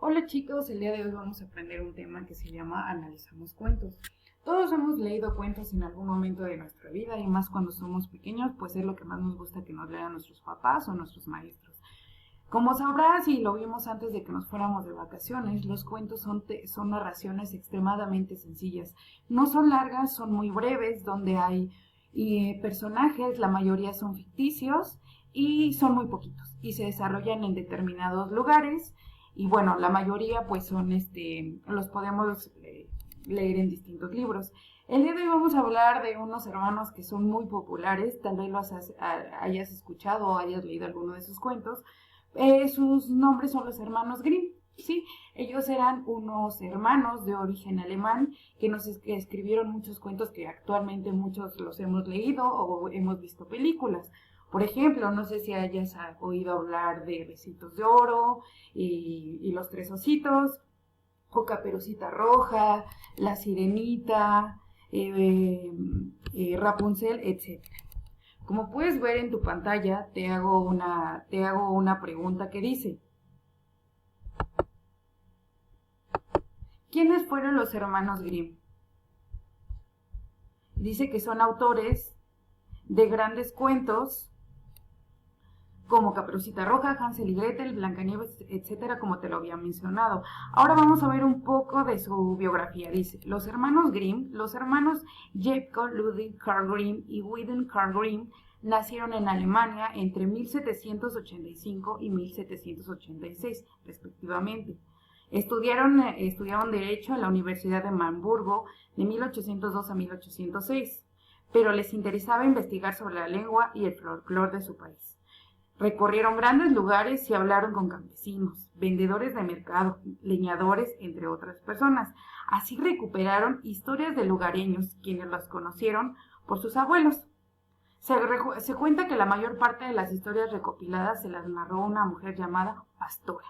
Hola chicos, el día de hoy vamos a aprender un tema que se llama Analizamos cuentos. Todos hemos leído cuentos en algún momento de nuestra vida y más cuando somos pequeños, pues es lo que más nos gusta que nos lean nuestros papás o nuestros maestros. Como sabrás y lo vimos antes de que nos fuéramos de vacaciones, los cuentos son narraciones extremadamente sencillas. No son largas, son muy breves, donde hay personajes, la mayoría son ficticios y son muy poquitos y se desarrollan en determinados lugares. Y bueno, la mayoría pues son los podemos leer en distintos libros. El día de hoy vamos a hablar de unos hermanos que son muy populares, tal vez los hayas escuchado o hayas leído alguno de sus cuentos. Sus nombres son los hermanos Grimm, ¿sí? Ellos eran unos hermanos de origen alemán que escribieron muchos cuentos que actualmente muchos los hemos leído o hemos visto películas. Por ejemplo, no sé si hayas oído hablar de Besitos de Oro y Los Tres Ositos, o Caperucita Roja, La Sirenita, Rapunzel, etc. Como puedes ver en tu pantalla, te hago una pregunta que dice: ¿quiénes fueron los hermanos Grimm? Dice que son autores de grandes cuentos como Caperucita Roja, Hansel y Gretel, Blancanieves, etcétera, como te lo había mencionado. Ahora vamos a ver un poco de su biografía. Dice: los hermanos Grimm, los hermanos Jacob Ludwig Karl Grimm y Wilhelm Karl Grimm, nacieron en Alemania entre 1785 y 1786, respectivamente. Estudiaron Derecho en la Universidad de Hamburgo de 1802 a 1806, pero les interesaba investigar sobre la lengua y el folclore de su país. Recorrieron grandes lugares y hablaron con campesinos, vendedores de mercado, leñadores, entre otras personas. Así recuperaron historias de lugareños, quienes las conocieron por sus abuelos. Se cuenta que la mayor parte de las historias recopiladas se las narró una mujer llamada Pastora.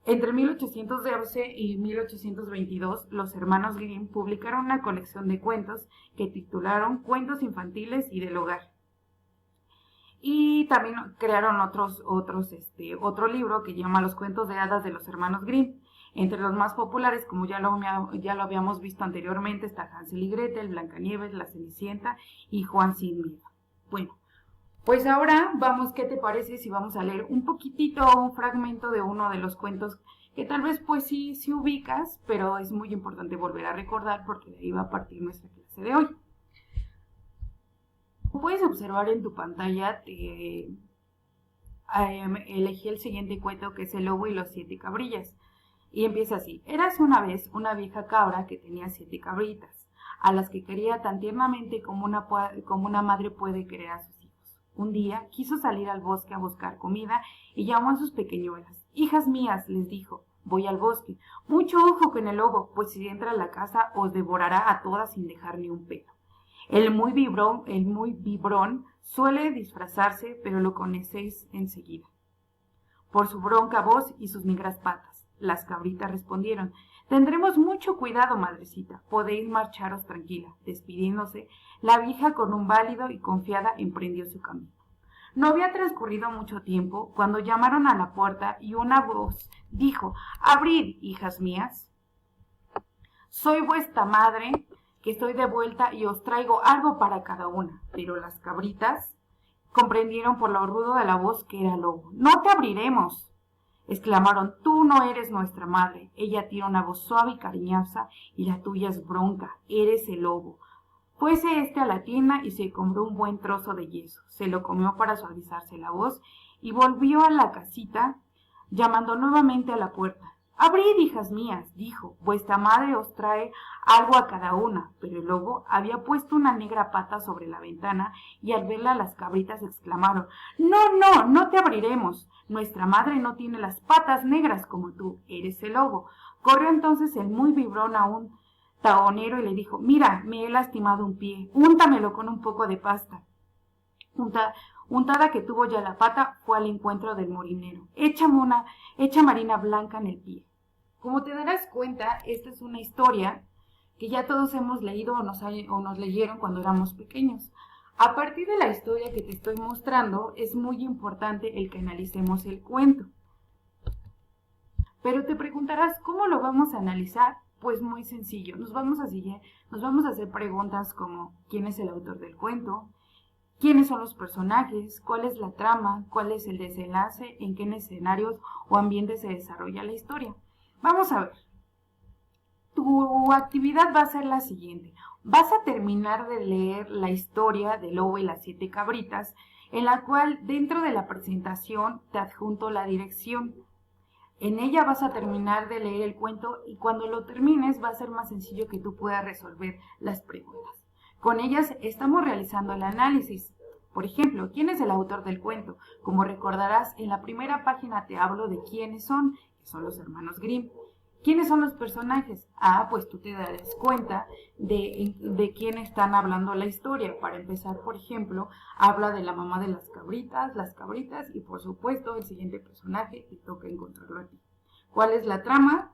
Entre 1812 y 1822, los hermanos Grimm publicaron una colección de cuentos que titularon Cuentos infantiles y del hogar. Y también crearon otro libro que llama Los cuentos de hadas de los hermanos Grimm. Entre los más populares, como ya lo habíamos visto anteriormente, está Hansel y Gretel, Blancanieves, La Cenicienta y Juan sin miedo. Bueno, pues ahora vamos, ¿qué te parece si vamos a leer un fragmento de uno de los cuentos que tal vez pues sí ubicas, pero es muy importante volver a recordar porque de ahí va a partir nuestra clase de hoy? Como puedes observar en tu pantalla, elegí el siguiente cuento, que es El lobo y los 7 cabrillas. Y empieza así: érase una vez una vieja cabra que tenía 7 cabritas, a las que quería tan tiernamente como una madre puede querer a sus hijos. Un día quiso salir al bosque a buscar comida y llamó a sus pequeñuelas. Hijas mías, les dijo, voy al bosque. Mucho ojo con el lobo, pues si entra a la casa os devorará a todas sin dejar ni un pelo. El muy vibrón suele disfrazarse, pero lo conocéis enseguida por su bronca voz y sus negras patas. Las cabritas respondieron: tendremos mucho cuidado, madrecita, podéis marcharos tranquila. Despidiéndose, la vieja con un válido y confiada emprendió su camino. No había transcurrido mucho tiempo cuando llamaron a la puerta y una voz dijo: abrid, hijas mías, soy vuestra madre, que estoy de vuelta y os traigo algo para cada una. Pero las cabritas comprendieron por lo rudo de la voz que era lobo. No te abriremos, exclamaron, tú no eres nuestra madre. Ella tiene una voz suave y cariñosa y la tuya es bronca, eres el lobo. Fuese a la tienda y se compró un buen trozo de yeso, se lo comió para suavizarse la voz y volvió a la casita llamando nuevamente a la puerta. Abrid, hijas mías, dijo, vuestra madre os trae algo a cada una. Pero el lobo había puesto una negra pata sobre la ventana y al verla las cabritas exclamaron: no te abriremos. Nuestra madre no tiene las patas negras como tú, eres el lobo. Corrió entonces el muy vibrón a un taonero y le dijo: mira, me he lastimado un pie, úntamelo con un poco de pasta. Untada que tuvo ya la pata, fue al encuentro del molinero. Echa harina blanca en el pie. Como te darás cuenta, esta es una historia que ya todos hemos leído o nos leyeron cuando éramos pequeños. A partir de la historia que te estoy mostrando, es muy importante el que analicemos el cuento. Pero te preguntarás, ¿cómo lo vamos a analizar? Pues muy sencillo, nos vamos a hacer preguntas como ¿quién es el autor del cuento? ¿Quiénes son los personajes? ¿Cuál es la trama? ¿Cuál es el desenlace? ¿En qué escenarios o ambientes se desarrolla la historia? Vamos a ver. Tu actividad va a ser la siguiente. Vas a terminar de leer la historia del lobo y las 7 cabritas, en la cual dentro de la presentación te adjunto la dirección. En ella vas a terminar de leer el cuento y cuando lo termines va a ser más sencillo que tú puedas resolver las preguntas. Con ellas estamos realizando el análisis. Por ejemplo, ¿quién es el autor del cuento? Como recordarás, en la primera página te hablo de quiénes son, que son los hermanos Grimm. ¿Quiénes son los personajes? Pues tú te darás cuenta de quién están hablando la historia. Para empezar, por ejemplo, habla de la mamá de las cabritas y por supuesto el siguiente personaje te toca encontrarlo a ti. ¿Cuál es la trama?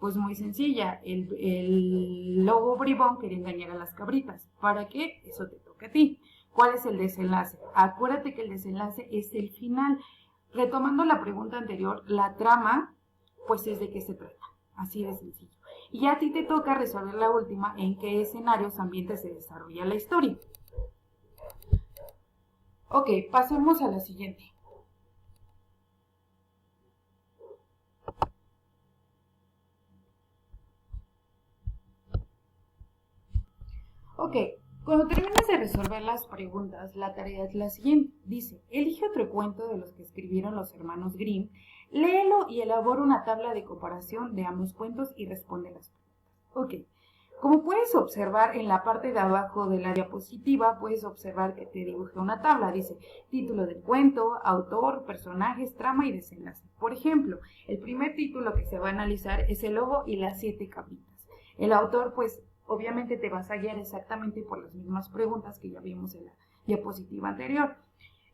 Pues muy sencilla, el lobo bribón quería engañar a las cabritas. ¿Para qué? Eso te toca a ti. ¿Cuál es el desenlace? Acuérdate que el desenlace es el final. Retomando la pregunta anterior, la trama, pues es de qué se trata. Así de sencillo. Y a ti te toca resolver la última, en qué escenarios, ambientes se desarrolla la historia. Ok, pasemos a la siguiente. Ok, cuando termines de resolver las preguntas, la tarea es la siguiente. Dice, elige otro cuento de los que escribieron los hermanos Grimm, léelo y elabora una tabla de comparación de ambos cuentos y responde las preguntas. Ok, como puedes observar en la parte de abajo de la diapositiva, puedes observar que te dibujé una tabla. Dice, título del cuento, autor, personajes, trama y desenlace. Por ejemplo, el primer título que se va a analizar es El lobo y las 7 cabritas. El autor, pues, obviamente te vas a guiar exactamente por las mismas preguntas que ya vimos en la diapositiva anterior.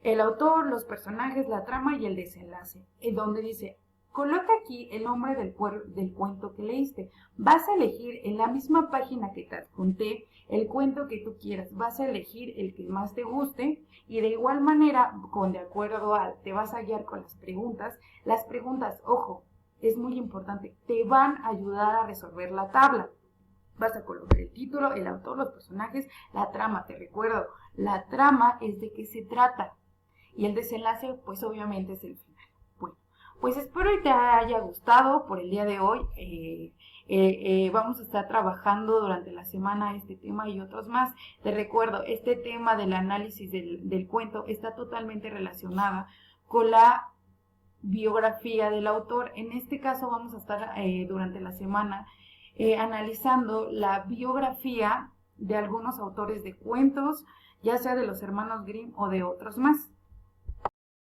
El autor, los personajes, la trama y el desenlace. En donde dice, coloca aquí el nombre del cuento que leíste. Vas a elegir en la misma página que te adjunté el cuento que tú quieras. Vas a elegir el que más te guste y de igual manera, de acuerdo a, te vas a guiar con las preguntas. Las preguntas, ojo, es muy importante, te van a ayudar a resolver la tabla. Vas a colocar el título, el autor, los personajes, la trama. Te recuerdo, la trama es de qué se trata. Y el desenlace, pues obviamente es el final. Bueno, pues espero que te haya gustado por el día de hoy. Vamos a estar trabajando durante la semana este tema y otros más. Te recuerdo, este tema del análisis del cuento está totalmente relacionada con la biografía del autor. En este caso vamos a estar durante la semana analizando la biografía de algunos autores de cuentos, ya sea de los hermanos Grimm o de otros más.